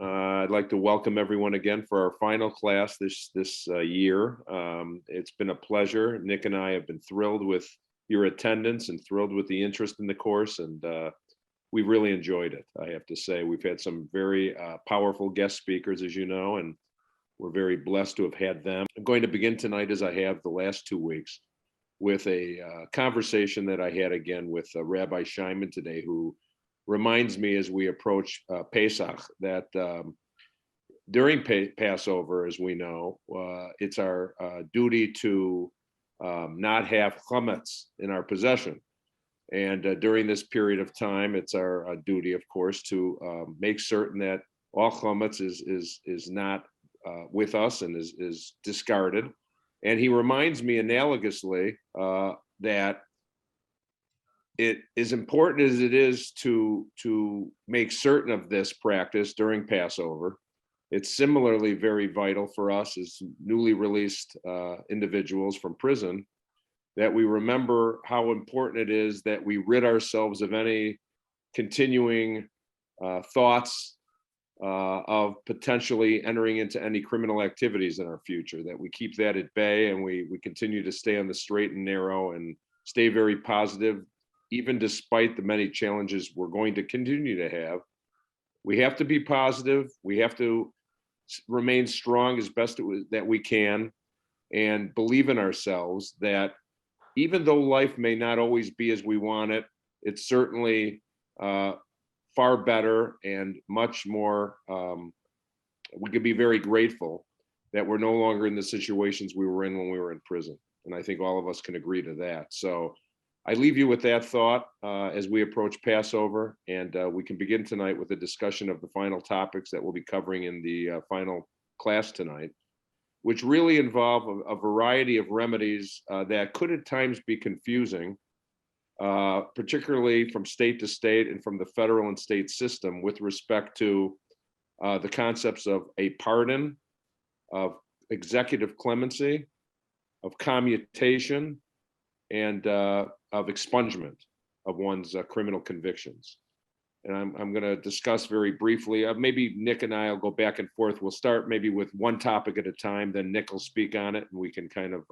I'd like to welcome everyone again for our final class this year. It's been a pleasure. Nick and I have been thrilled with your attendance and thrilled with the interest in the course, and we've really enjoyed it. I have to say, we've had some very powerful guest speakers, as you know, and we're very blessed to have had them. I'm going to begin tonight, as I have the last 2 weeks, with a conversation that I had again with Rabbi Scheinman today, who reminds me as we approach Pesach that during Passover, as we know, it's our duty to not have chametz in our possession. And during this period of time, it's our duty, of course, to make certain that all chametz is not with us and is discarded. And he reminds me analogously that it is important as it is to make certain of this practice during Passover. It's similarly very vital for us as newly released individuals from prison that we remember how important it is that we rid ourselves of any continuing thoughts of potentially entering into any criminal activities in our future, that we keep that at bay and we continue to stay on the straight and narrow and stay very positive, even despite the many challenges we're going to continue to have. We have to be positive. We have to remain strong as best that we can and believe in ourselves that even though life may not always be as we want it, it's certainly far better and much more, we could be very grateful that we're no longer in the situations we were in when we were in prison. And I think all of us can agree to that. So I leave you with that thought as we approach Passover, and we can begin tonight with a discussion of the final topics that we'll be covering in the final class tonight, which really involve a variety of remedies that could at times be confusing, particularly from state to state and from the federal and state system with respect to the concepts of a pardon, of executive clemency, of commutation, and of expungement of one's criminal convictions. And I'm going to discuss very briefly, maybe Nick and I will go back and forth. We'll start maybe with one topic at a time, then Nick will speak on it, and we can kind of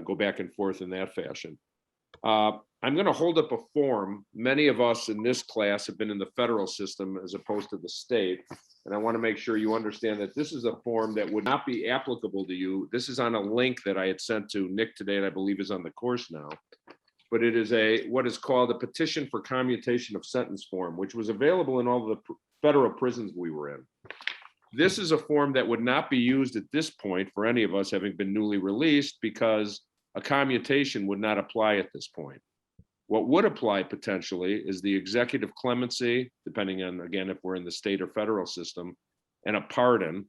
go back and forth in that fashion. I'm going to hold up a form. Many of us in this class have been in the federal system as opposed to the state. And I want to make sure you understand that this is a form that would not be applicable to you. This is on a link that I had sent to Nick today, and I believe is on the course now. But it is what is called a petition for commutation of sentence form, which was available in all the federal prisons we were in. This is a form that would not be used at this point for any of us having been newly released because a commutation would not apply at this point. What would apply potentially is the executive clemency, depending on, again, if we're in the state or federal system, and a pardon.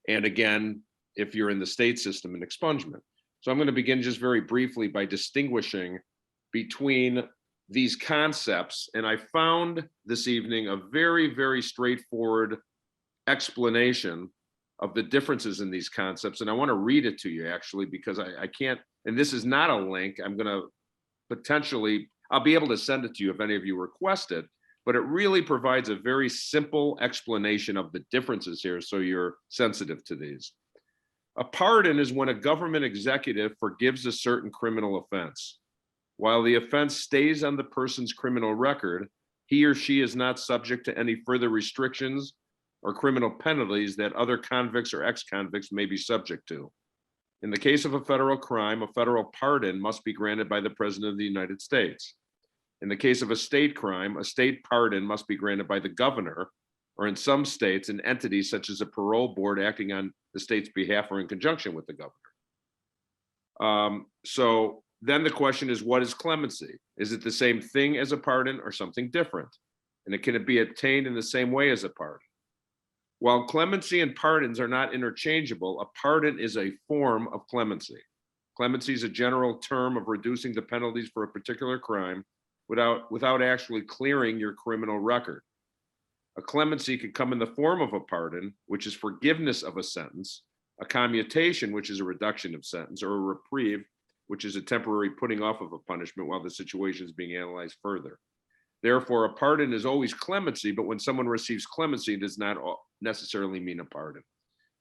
And again, if you're in the state system, an expungement. So I'm going to begin just very briefly by distinguishing between these concepts. And I found this evening a very, very straightforward explanation of the differences in these concepts. And I want to read it to you actually, because I can't, and this is not a link. I'm going to I'll be able to send it to you if any of you request it, but it really provides a very simple explanation of the differences here, so you're sensitive to these. A pardon is when a government executive forgives a certain criminal offense. While the offense stays on the person's criminal record, he or she is not subject to any further restrictions or criminal penalties that other convicts or ex-convicts may be subject to. In the case of a federal crime, a federal pardon must be granted by the President of the United States. In the case of a state crime, a state pardon must be granted by the governor, or in some states, an entity such as a parole board acting on the state's behalf or in conjunction with the governor. So then the question is, what is clemency? Is it the same thing as a pardon or something different? And can it be obtained in the same way as a pardon? While clemency and pardons are not interchangeable, a pardon is a form of clemency. Clemency is a general term of reducing the penalties for a particular crime without actually clearing your criminal record. A clemency could come in the form of a pardon, which is forgiveness of a sentence, a commutation, which is a reduction of sentence, or a reprieve, which is a temporary putting off of a punishment while the situation is being analyzed further. Therefore, a pardon is always clemency, but when someone receives clemency, it does not necessarily mean a pardon.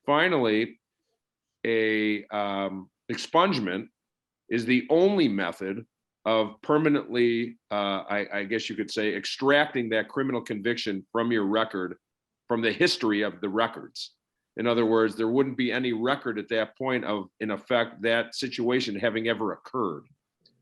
Finally, a expungement is the only method of permanently, I guess you could say, extracting that criminal conviction from your record, from the history of the records. In other words, there wouldn't be any record at that point of, in effect, that situation having ever occurred.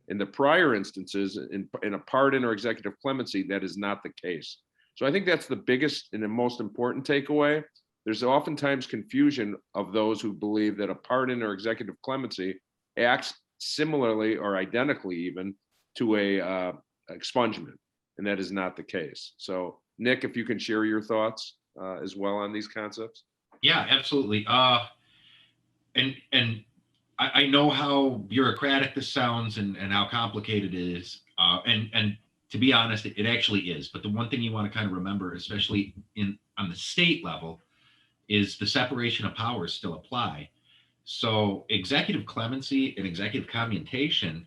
In the prior instances, in a pardon or executive clemency, that is not the case. So I think that's the biggest and the most important takeaway. There's oftentimes confusion of those who believe that a pardon or executive clemency acts similarly or identically even to a expungement, and that is not the case. So Nick, if you can share your thoughts as well on these concepts. Yeah, absolutely. And I know how bureaucratic this sounds and how complicated it is. And to be honest, it actually is. But the one thing you want to kind of remember, especially on the state level, is the separation of powers still apply. So executive clemency and executive commutation,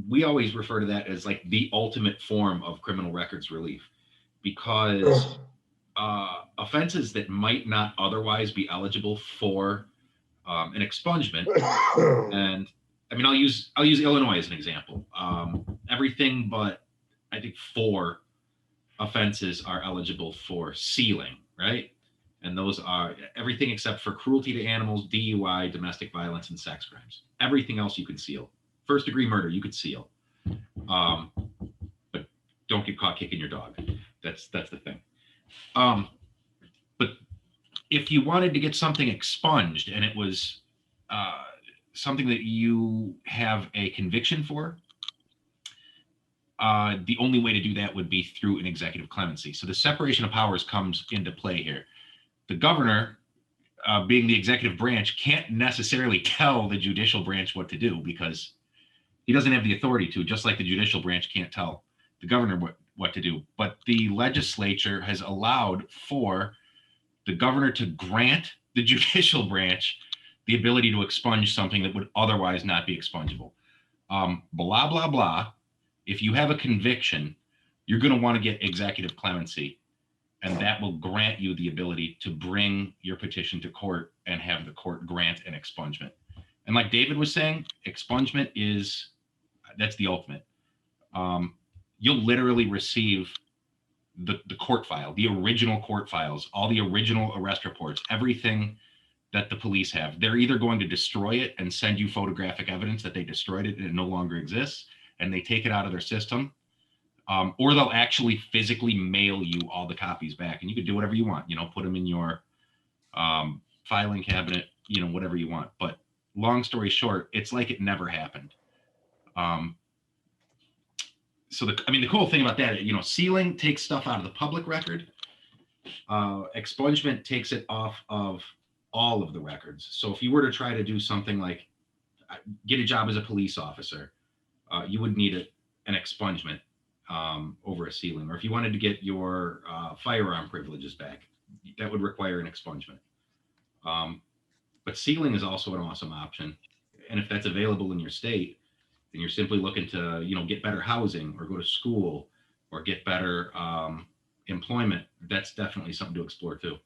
we always refer to that as like the ultimate form of criminal records relief, because offenses that might not otherwise be eligible for an expungement, and I mean, I'll use Illinois as an example. Everything but I think 4 offenses are eligible for sealing, right? And those are everything except for cruelty to animals, DUI, domestic violence, and sex crimes. Everything else you can seal. First degree murder you could seal, but don't get caught kicking your dog. That's the thing. But if you wanted to get something expunged and it was something that you have a conviction for, the only way to do that would be through an executive clemency. So the separation of powers comes into play here. The governor, being the executive branch, can't necessarily tell the judicial branch what to do because he doesn't have the authority to, just like the judicial branch can't tell the governor what to do. But the legislature has allowed for the governor to grant the judicial branch the ability to expunge something that would otherwise not be expungible. Blah, blah, blah. If you have a conviction, you're going to want to get executive clemency, and that will grant you the ability to bring your petition to court and have the court grant an expungement. And like David was saying, expungement that's the ultimate. You'll literally receive the court file, the original court files, all the original arrest reports, everything that the police have. They're either going to destroy it and send you photographic evidence that they destroyed it and it no longer exists, and they take it out of their system, or they'll actually physically mail you all the copies back, and you can do whatever you want, put them in your filing cabinet, whatever you want. But long story short, it's like it never happened. So the cool thing about that, sealing takes stuff out of the public record. Expungement takes it off of all of the records. So if you were to try to do something like get a job as a police officer, you would need an expungement over a sealing. Or if you wanted to get your firearm privileges back, that would require an expungement. But sealing is also an awesome option. And if that's available in your state, and you're simply looking to, get better housing or go to school or get better employment, that's definitely something to explore too.